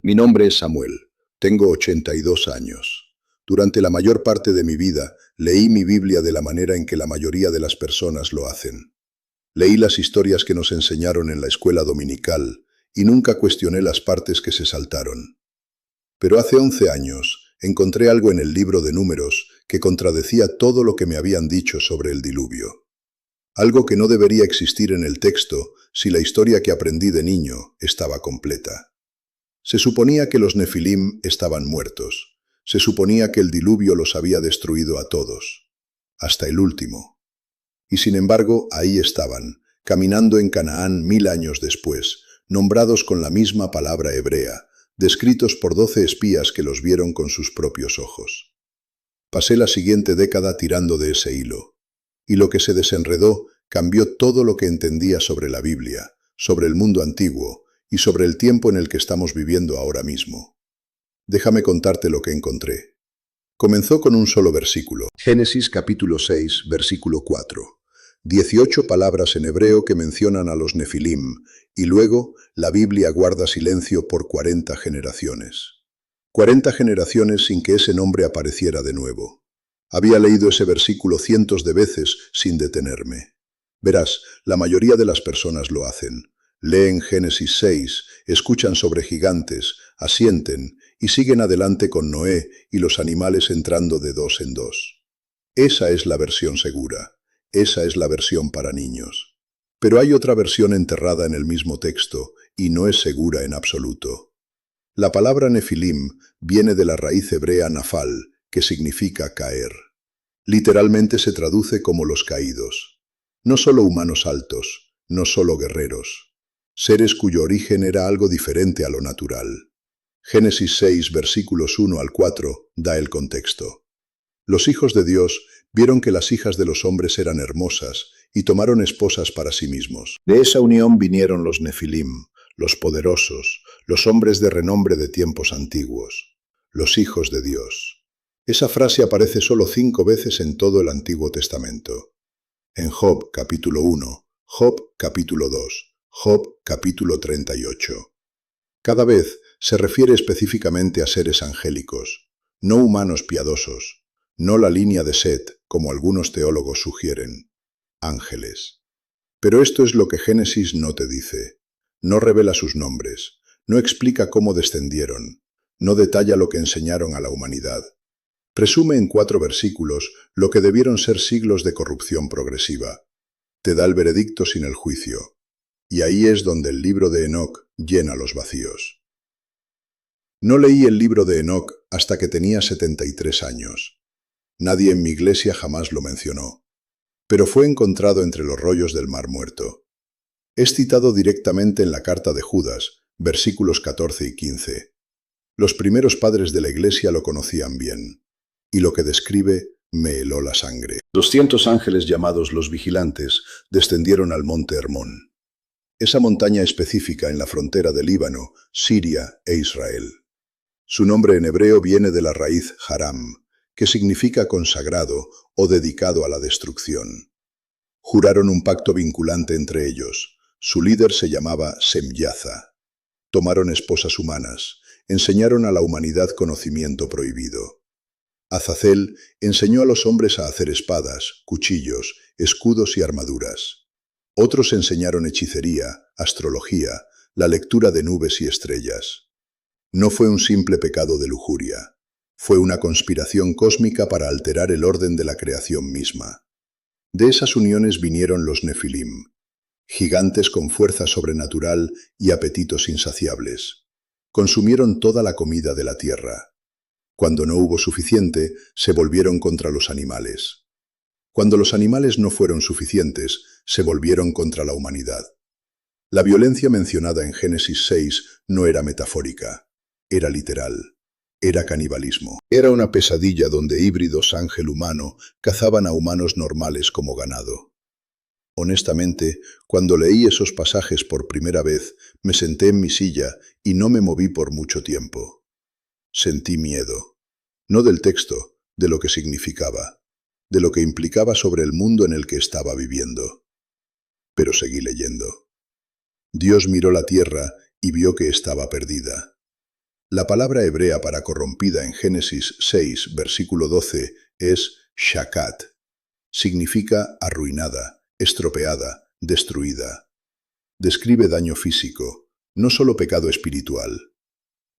Mi nombre es Samuel. Tengo 82 años. Durante la mayor parte de mi vida leí mi Biblia de la manera en que la mayoría de las personas lo hacen. Leí las historias que nos enseñaron en la escuela dominical y nunca cuestioné las partes que se saltaron. Pero hace 11 años encontré algo en el libro de Números que contradecía todo lo que me habían dicho sobre el diluvio. Algo que no debería existir en el texto si la historia que aprendí de niño estaba completa. Se suponía que los Nefilim estaban muertos. Se suponía que el diluvio los había destruido a todos, hasta el último. Y sin embargo, ahí estaban, caminando en Canaán 1000 años después, nombrados con la misma palabra hebrea, descritos por 12 espías que los vieron con sus propios ojos. Pasé la siguiente década tirando de ese hilo, y lo que se desenredó cambió todo lo que entendía sobre la Biblia, sobre el mundo antiguo y sobre el tiempo en el que estamos viviendo ahora mismo. Déjame contarte lo que encontré. Comenzó con un solo versículo. Génesis capítulo 6, versículo 4. 18 palabras en hebreo que mencionan a los Nefilim, y luego la Biblia guarda silencio por 40 generaciones. 40 generaciones sin que ese nombre apareciera de nuevo. Había leído ese versículo cientos de veces sin detenerme. Verás, la mayoría de las personas lo hacen. Leen Génesis 6, escuchan sobre gigantes, asienten y siguen adelante con Noé y los animales entrando de dos en dos. Esa es la versión segura. Esa es la versión para niños. Pero hay otra versión enterrada en el mismo texto y no es segura en absoluto. La palabra Nefilim viene de la raíz hebrea nafal, que significa caer. Literalmente se traduce como los caídos. No solo humanos altos, no solo guerreros. Seres cuyo origen era algo diferente a lo natural. Génesis 6, versículos 1 al 4, da el contexto. Los hijos de Dios vieron que las hijas de los hombres eran hermosas y tomaron esposas para sí mismos. De esa unión vinieron los Nefilim, los poderosos, los hombres de renombre de tiempos antiguos, los hijos de Dios. Esa frase aparece solo 5 veces en todo el Antiguo Testamento. En Job capítulo 1, Job capítulo 2, Job capítulo 38. Cada vez se refiere específicamente a seres angélicos, no humanos piadosos, no la línea de Set, como algunos teólogos sugieren. Ángeles. Pero esto es lo que Génesis no te dice. No revela sus nombres, no explica cómo descendieron, no detalla lo que enseñaron a la humanidad. Presume en 4 versículos lo que debieron ser siglos de corrupción progresiva. Te da el veredicto sin el juicio. Y ahí es donde el libro de Enoc llena los vacíos. No leí el libro de Enoc hasta que tenía 73 años. Nadie en mi iglesia jamás lo mencionó, pero fue encontrado entre los rollos del Mar Muerto. Es citado directamente en la carta de Judas, versículos 14 y 15. Los primeros padres de la iglesia lo conocían bien, y lo que describe me heló la sangre. 200 ángeles llamados los vigilantes descendieron al monte Hermón. Esa montaña específica en la frontera de Líbano, Siria e Israel. Su nombre en hebreo viene de la raíz haram, que significa consagrado o dedicado a la destrucción. Juraron un pacto vinculante entre ellos. Su líder se llamaba Semyaza. Tomaron esposas humanas, enseñaron a la humanidad conocimiento prohibido. Azazel enseñó a los hombres a hacer espadas, cuchillos, escudos y armaduras. Otros enseñaron hechicería, astrología, la lectura de nubes y estrellas. No fue un simple pecado de lujuria. Fue una conspiración cósmica para alterar el orden de la creación misma. De esas uniones vinieron los Nefilim, gigantes con fuerza sobrenatural y apetitos insaciables. Consumieron toda la comida de la tierra. Cuando no hubo suficiente, se volvieron contra los animales. Cuando los animales no fueron suficientes, se volvieron contra la humanidad. La violencia mencionada en Génesis 6 no era metafórica, era literal. Era canibalismo. Era una pesadilla donde híbridos ángel-humano cazaban a humanos normales como ganado. Honestamente, cuando leí esos pasajes por primera vez, me senté en mi silla y no me moví por mucho tiempo. Sentí miedo. No del texto, de lo que significaba, de lo que implicaba sobre el mundo en el que estaba viviendo. Pero seguí leyendo. Dios miró la tierra y vio que estaba perdida. La palabra hebrea para corrompida en Génesis 6, versículo 12, es shakat. Significa arruinada, estropeada, destruida. Describe daño físico, no solo pecado espiritual.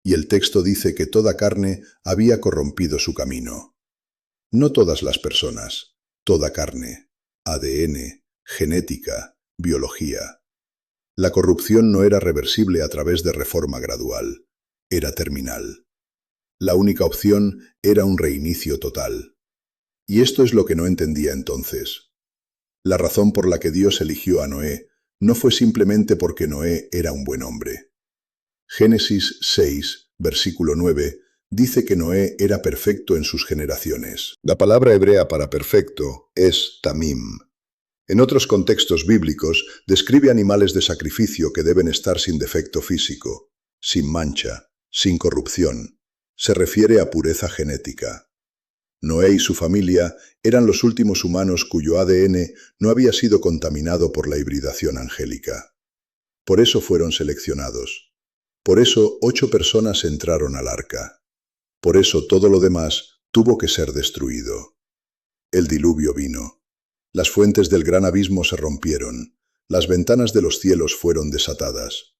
Y el texto dice que toda carne había corrompido su camino. No todas las personas, toda carne, ADN, genética, biología. La corrupción no era reversible a través de reforma gradual, era terminal. La única opción era un reinicio total. Y esto es lo que no entendía entonces. La razón por la que Dios eligió a Noé no fue simplemente porque Noé era un buen hombre. Génesis 6, versículo 9, dice que Noé era perfecto en sus generaciones. La palabra hebrea para perfecto es tamim. En otros contextos bíblicos describe animales de sacrificio que deben estar sin defecto físico, sin mancha, sin corrupción. Se refiere a pureza genética. Noé y su familia eran los últimos humanos cuyo ADN no había sido contaminado por la hibridación angélica. Por eso fueron seleccionados. Por eso 8 personas entraron al arca. Por eso todo lo demás tuvo que ser destruido. El diluvio vino. Las fuentes del gran abismo se rompieron. Las ventanas de los cielos fueron desatadas.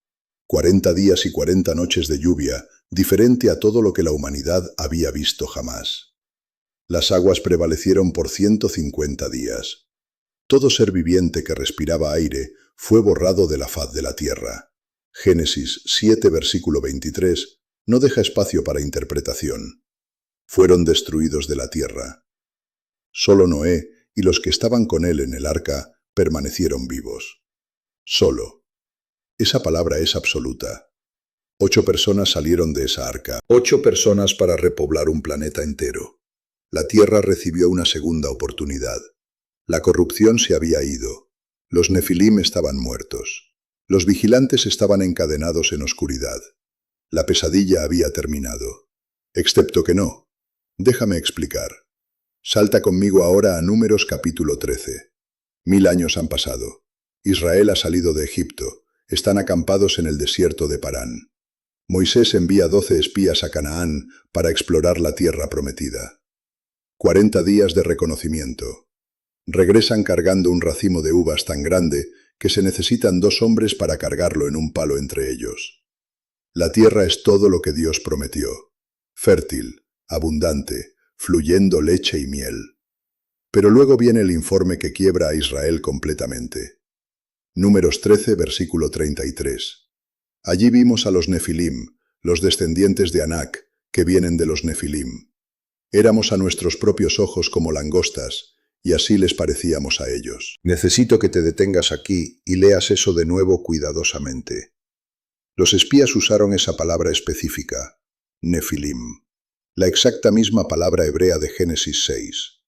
40 días y 40 noches de lluvia, diferente a todo lo que la humanidad había visto jamás. Las aguas prevalecieron por 150 días. Todo ser viviente que respiraba aire fue borrado de la faz de la tierra. Génesis 7, versículo 23, no deja espacio para interpretación. Fueron destruidos de la tierra. Solo Noé y los que estaban con él en el arca permanecieron vivos. Solo. Esa palabra es absoluta. 8 personas salieron de esa arca. 8 personas para repoblar un planeta entero. La tierra recibió una segunda oportunidad. La corrupción se había ido. Los nefilim estaban muertos. Los vigilantes estaban encadenados en oscuridad. La pesadilla había terminado. Excepto que no. Déjame explicar. Salta conmigo ahora a Números capítulo 13. 1000 años han pasado. Israel ha salido de Egipto. Están acampados en el desierto de Parán. Moisés envía 12 espías a Canaán para explorar la tierra prometida. 40 días de reconocimiento. Regresan cargando un racimo de uvas tan grande que se necesitan 2 hombres para cargarlo en un palo entre ellos. La tierra es todo lo que Dios prometió. Fértil, abundante, fluyendo leche y miel. Pero luego viene el informe que quiebra a Israel completamente. Números 13, versículo 33. Allí vimos a los nefilim, los descendientes de Anak, que vienen de los nefilim. Éramos a nuestros propios ojos como langostas, y así les parecíamos a ellos. Necesito que te detengas aquí y leas eso de nuevo cuidadosamente. Los espías usaron esa palabra específica, nefilim, la exacta misma palabra hebrea de Génesis 6.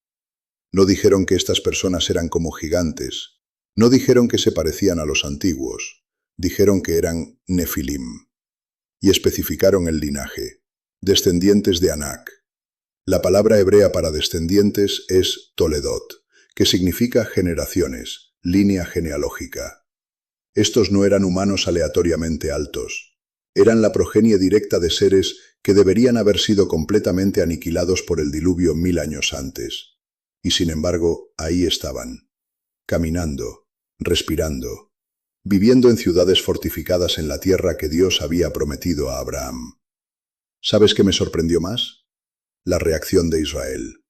No dijeron que estas personas eran como gigantes, no dijeron que se parecían a los antiguos, dijeron que eran nefilim. Y especificaron el linaje, descendientes de Anak. La palabra hebrea para descendientes es toledot, que significa generaciones, línea genealógica. Estos no eran humanos aleatoriamente altos. Eran la progenie directa de seres que deberían haber sido completamente aniquilados por el diluvio 1000 años antes. Y sin embargo, ahí estaban, caminando, respirando, viviendo en ciudades fortificadas en la tierra que Dios había prometido a Abraham. ¿Sabes qué me sorprendió más? La reacción de Israel.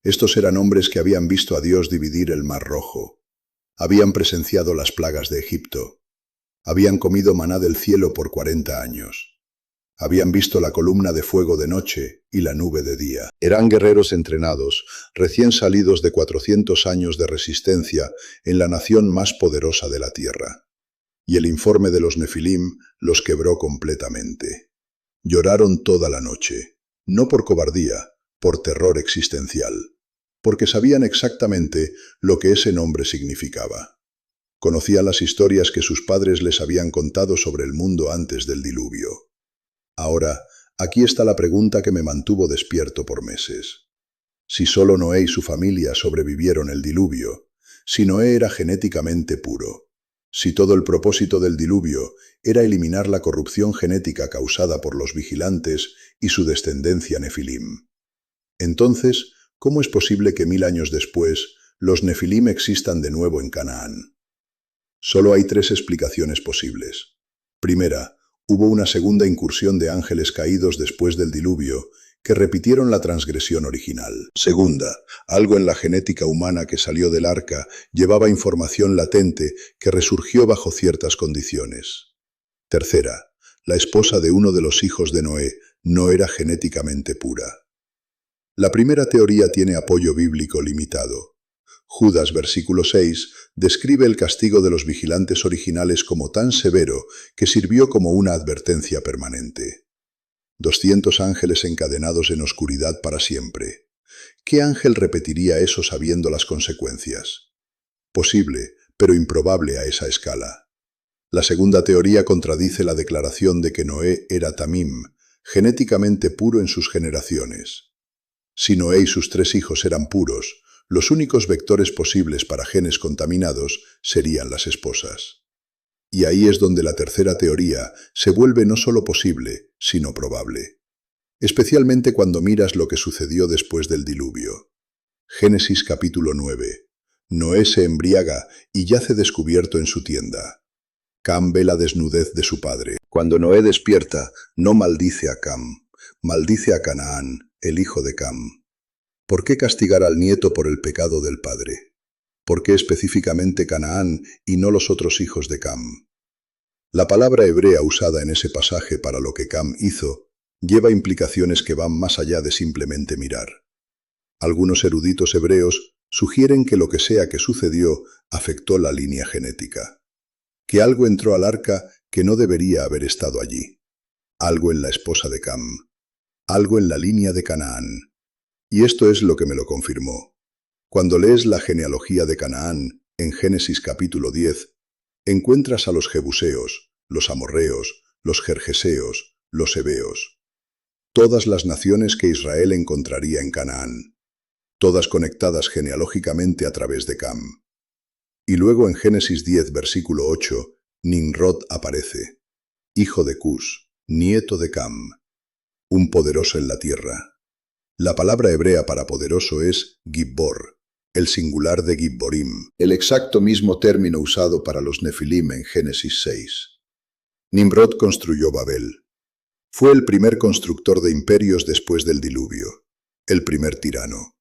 Estos eran hombres que habían visto a Dios dividir el Mar Rojo. Habían presenciado las plagas de Egipto. Habían comido maná del cielo por 40 años. Habían visto la columna de fuego de noche y la nube de día. Eran guerreros entrenados, recién salidos de 400 años de resistencia en la nación más poderosa de la tierra. Y el informe de los nefilim los quebró completamente. Lloraron toda la noche. No por cobardía, por terror existencial, porque sabían exactamente lo que ese nombre significaba. Conocían las historias que sus padres les habían contado sobre el mundo antes del diluvio. Ahora, aquí está la pregunta que me mantuvo despierto por meses. Si solo Noé y su familia sobrevivieron el diluvio, si Noé era genéticamente puro, Si todo el propósito del diluvio era eliminar la corrupción genética causada por los vigilantes y su descendencia nefilim, entonces, ¿cómo es posible que 1000 años después los nefilim existan de nuevo en Canaán? Solo hay 3 explicaciones posibles. Primera, hubo una segunda incursión de ángeles caídos después del diluvio que repitieron la transgresión original. Segunda, algo en la genética humana que salió del arca llevaba información latente que resurgió bajo ciertas condiciones. Tercera, la esposa de uno de los hijos de Noé no era genéticamente pura. La primera teoría tiene apoyo bíblico limitado. Judas, versículo 6, describe el castigo de los vigilantes originales como tan severo que sirvió como una advertencia permanente. 200 ángeles encadenados en oscuridad para siempre. ¿Qué ángel repetiría eso sabiendo las consecuencias? Posible, pero improbable a esa escala. La segunda teoría contradice la declaración de que Noé era tamim, genéticamente puro en sus generaciones. Si Noé y sus 3 hijos eran puros, los únicos vectores posibles para genes contaminados serían las esposas. Y ahí es donde la tercera teoría se vuelve no solo posible, sino probable. Especialmente cuando miras lo que sucedió después del diluvio. Génesis capítulo 9. Noé se embriaga y yace descubierto en su tienda. Cam ve la desnudez de su padre. Cuando Noé despierta, no maldice a Cam, maldice a Canaán, el hijo de Cam. ¿Por qué castigar al nieto por el pecado del padre? ¿Por qué específicamente Canaán y no los otros hijos de Cam? La palabra hebrea usada en ese pasaje para lo que Cam hizo lleva implicaciones que van más allá de simplemente mirar. Algunos eruditos hebreos sugieren que lo que sea que sucedió afectó la línea genética. Que algo entró al arca que no debería haber estado allí. Algo en la esposa de Cam. Algo en la línea de Canaán. Y esto es lo que me lo confirmó. Cuando lees la genealogía de Canaán, en Génesis capítulo 10, encuentras a los jebuseos, los amorreos, los gergeseos, los heveos. Todas las naciones que Israel encontraría en Canaán. Todas conectadas genealógicamente a través de Cam. Y luego en Génesis 10, versículo 8, Nimrod aparece. Hijo de Cus, nieto de Cam. Un poderoso en la tierra. La palabra hebrea para poderoso es Gibbor, el singular de Gibborim, el exacto mismo término usado para los nefilim en Génesis 6. Nimrod construyó Babel. Fue el primer constructor de imperios después del diluvio, el primer tirano.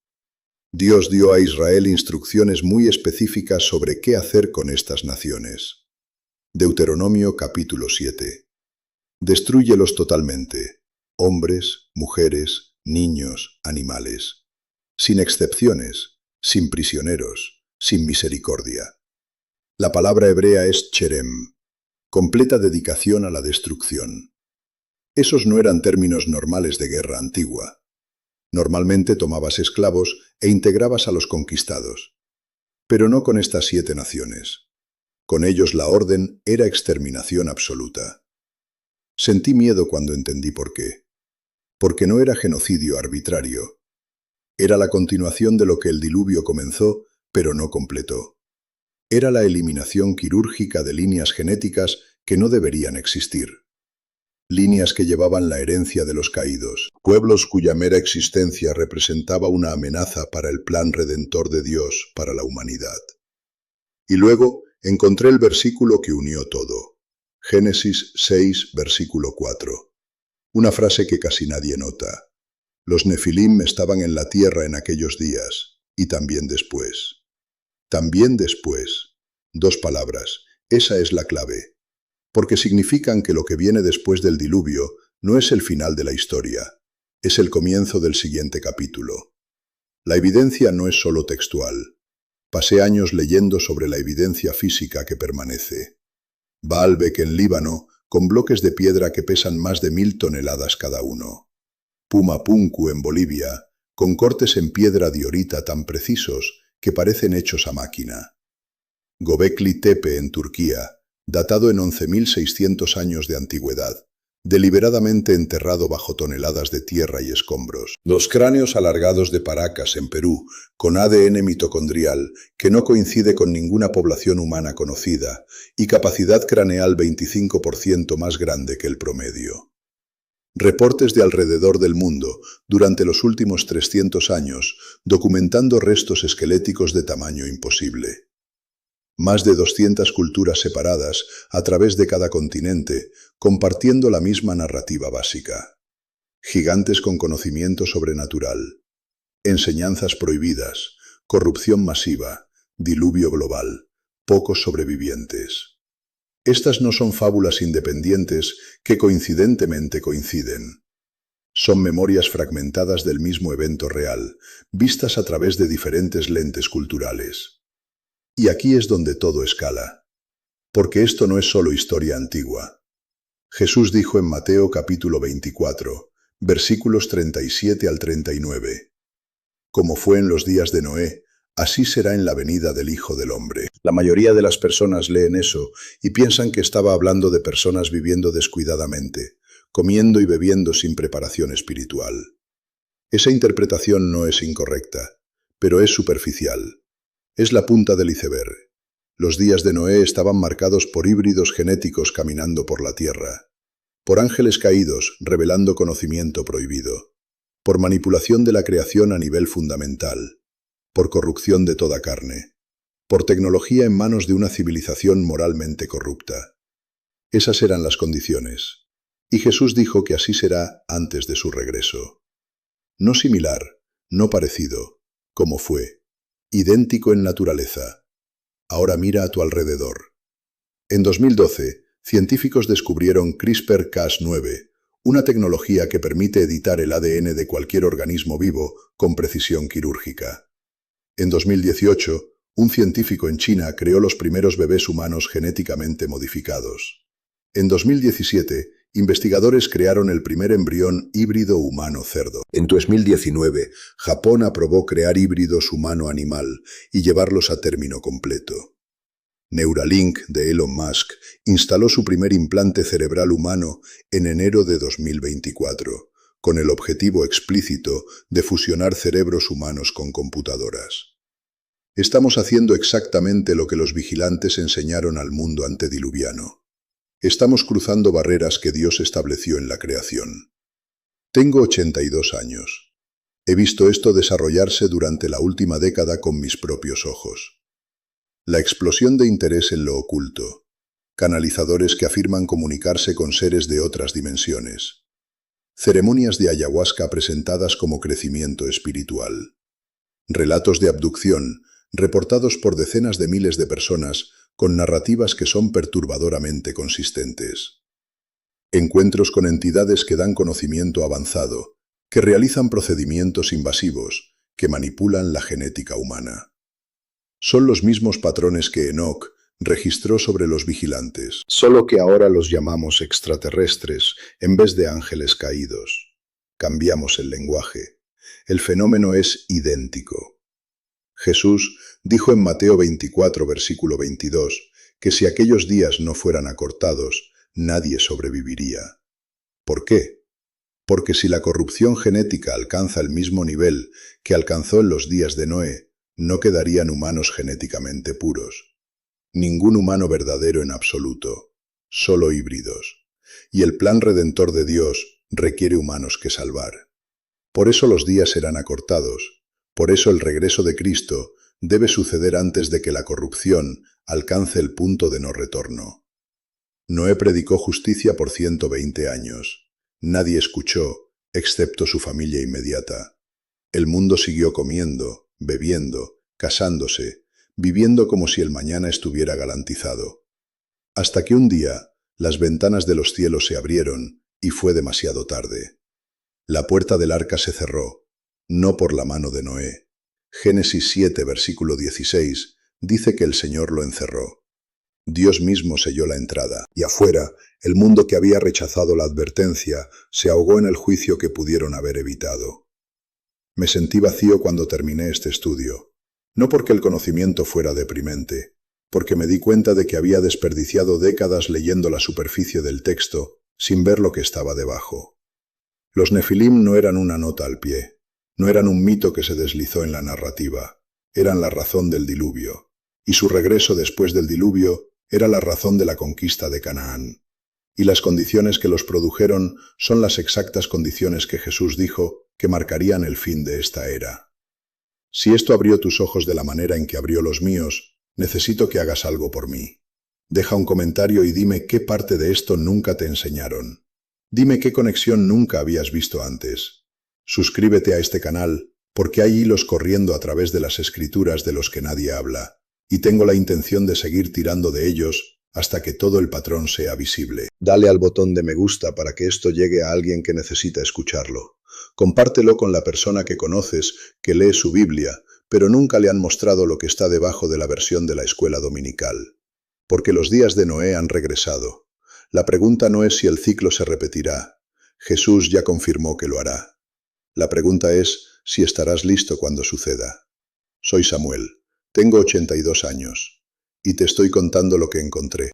Dios dio a Israel instrucciones muy específicas sobre qué hacer con estas naciones. Deuteronomio capítulo 7. Destrúyelos totalmente, hombres, mujeres, niños, animales, sin excepciones, sin prisioneros, sin misericordia. La palabra hebrea es cherem, completa dedicación a la destrucción. Esos no eran términos normales de guerra antigua. Normalmente tomabas esclavos e integrabas a los conquistados. Pero no con estas 7 naciones. Con ellos la orden era exterminación absoluta. Sentí miedo cuando entendí por qué. Porque no era genocidio arbitrario. Era la continuación de lo que el diluvio comenzó, pero no completó. Era la eliminación quirúrgica de líneas genéticas que no deberían existir. Líneas que llevaban la herencia de los caídos, pueblos cuya mera existencia representaba una amenaza para el plan redentor de Dios para la humanidad. Y luego encontré el versículo que unió todo. Génesis 6, versículo 4. Una frase que casi nadie nota. Los nefilim estaban en la tierra en aquellos días, y también después. También después. 2 palabras, esa es la clave. Porque significan que lo que viene después del diluvio no es el final de la historia, es el comienzo del siguiente capítulo. La evidencia no es solo textual. Pasé años leyendo sobre la evidencia física que permanece. Baalbek en Líbano, con bloques de piedra que pesan más de 1000 toneladas cada uno. Pumapunku en Bolivia, con cortes en piedra diorita tan precisos que parecen hechos a máquina. Göbekli Tepe en Turquía, datado en 11.600 años de antigüedad, deliberadamente enterrado bajo toneladas de tierra y escombros. Los cráneos alargados de Paracas, en Perú, con ADN mitocondrial que no coincide con ninguna población humana conocida, y capacidad craneal 25% más grande que el promedio. Reportes de alrededor del mundo, durante los últimos 300 años, documentando restos esqueléticos de tamaño imposible. Más de 200 culturas separadas, a través de cada continente, compartiendo la misma narrativa básica. Gigantes con conocimiento sobrenatural. Enseñanzas prohibidas, corrupción masiva, diluvio global, pocos sobrevivientes. Estas no son fábulas independientes que coincidentemente coinciden. Son memorias fragmentadas del mismo evento real, vistas a través de diferentes lentes culturales. Y aquí es donde todo escala. Porque esto no es solo historia antigua. Jesús dijo en Mateo capítulo 24, versículos 37 al 39. Como fue en los días de Noé, así será en la venida del Hijo del Hombre. La mayoría de las personas leen eso y piensan que estaba hablando de personas viviendo descuidadamente, comiendo y bebiendo sin preparación espiritual. Esa interpretación no es incorrecta, pero es superficial. Es la punta del iceberg. Los días de Noé estaban marcados por híbridos genéticos caminando por la tierra, por ángeles caídos revelando conocimiento prohibido, por manipulación de la creación a nivel fundamental, por corrupción de toda carne, por tecnología en manos de una civilización moralmente corrupta. Esas eran las condiciones, y Jesús dijo que así será antes de su regreso. No similar, no parecido, como fue. Idéntico en naturaleza. Ahora mira a tu alrededor. En 2012, científicos descubrieron CRISPR-Cas9, una tecnología que permite editar el ADN de cualquier organismo vivo con precisión quirúrgica. En 2018, un científico en China creó los primeros bebés humanos genéticamente modificados. En 2017, investigadores crearon el primer embrión híbrido humano-cerdo. En 2019, Japón aprobó crear híbridos humano-animal y llevarlos a término completo. Neuralink, de Elon Musk, instaló su primer implante cerebral humano en enero de 2024, con el objetivo explícito de fusionar cerebros humanos con computadoras. Estamos haciendo exactamente lo que los vigilantes enseñaron al mundo antediluviano. Estamos cruzando barreras que Dios estableció en la creación. Tengo 82 años. He visto esto desarrollarse durante la última década con mis propios ojos. La explosión de interés en lo oculto. Canalizadores que afirman comunicarse con seres de otras dimensiones. Ceremonias de ayahuasca presentadas como crecimiento espiritual. Relatos de abducción, reportados por decenas de miles de personas, con narrativas que son perturbadoramente consistentes. Encuentros con entidades que dan conocimiento avanzado, que realizan procedimientos invasivos, que manipulan la genética humana. Son los mismos patrones que Enoch registró sobre los vigilantes, solo que ahora los llamamos extraterrestres en vez de ángeles caídos. Cambiamos el lenguaje. El fenómeno es idéntico. Jesús dijo en Mateo 24, versículo 22, que si aquellos días no fueran acortados, nadie sobreviviría. ¿Por qué? Porque si la corrupción genética alcanza el mismo nivel que alcanzó en los días de Noé, no quedarían humanos genéticamente puros. Ningún humano verdadero en absoluto, solo híbridos. Y el plan redentor de Dios requiere humanos que salvar. Por eso los días serán acortados. Por eso el regreso de Cristo debe suceder antes de que la corrupción alcance el punto de no retorno. Noé predicó justicia por 120 años. Nadie escuchó, excepto su familia inmediata. El mundo siguió comiendo, bebiendo, casándose, viviendo como si el mañana estuviera garantizado. Hasta que un día, las ventanas de los cielos se abrieron y fue demasiado tarde. La puerta del arca se cerró. No por la mano de Noé. Génesis 7, versículo 16, dice que el Señor lo encerró. Dios mismo selló la entrada, y afuera, el mundo que había rechazado la advertencia se ahogó en el juicio que pudieron haber evitado. Me sentí vacío cuando terminé este estudio, no porque el conocimiento fuera deprimente, porque me di cuenta de que había desperdiciado décadas leyendo la superficie del texto, sin ver lo que estaba debajo. Los Nefilim no eran una nota al pie, no eran un mito que se deslizó en la narrativa, eran la razón del diluvio, y su regreso después del diluvio era la razón de la conquista de Canaán. Y las condiciones que los produjeron son las exactas condiciones que Jesús dijo que marcarían el fin de esta era. Si esto abrió tus ojos de la manera en que abrió los míos, necesito que hagas algo por mí. Deja un comentario y dime qué parte de esto nunca te enseñaron. Dime qué conexión nunca habías visto antes. Suscríbete a este canal, porque hay hilos corriendo a través de las escrituras de los que nadie habla, y tengo la intención de seguir tirando de ellos hasta que todo el patrón sea visible. Dale al botón de me gusta para que esto llegue a alguien que necesita escucharlo. Compártelo con la persona que conoces, que lee su Biblia, pero nunca le han mostrado lo que está debajo de la versión de la escuela dominical. Porque los días de Noé han regresado. La pregunta no es si el ciclo se repetirá. Jesús ya confirmó que lo hará. La pregunta es si estarás listo cuando suceda. Soy Samuel, tengo 82 años, y te estoy contando lo que encontré.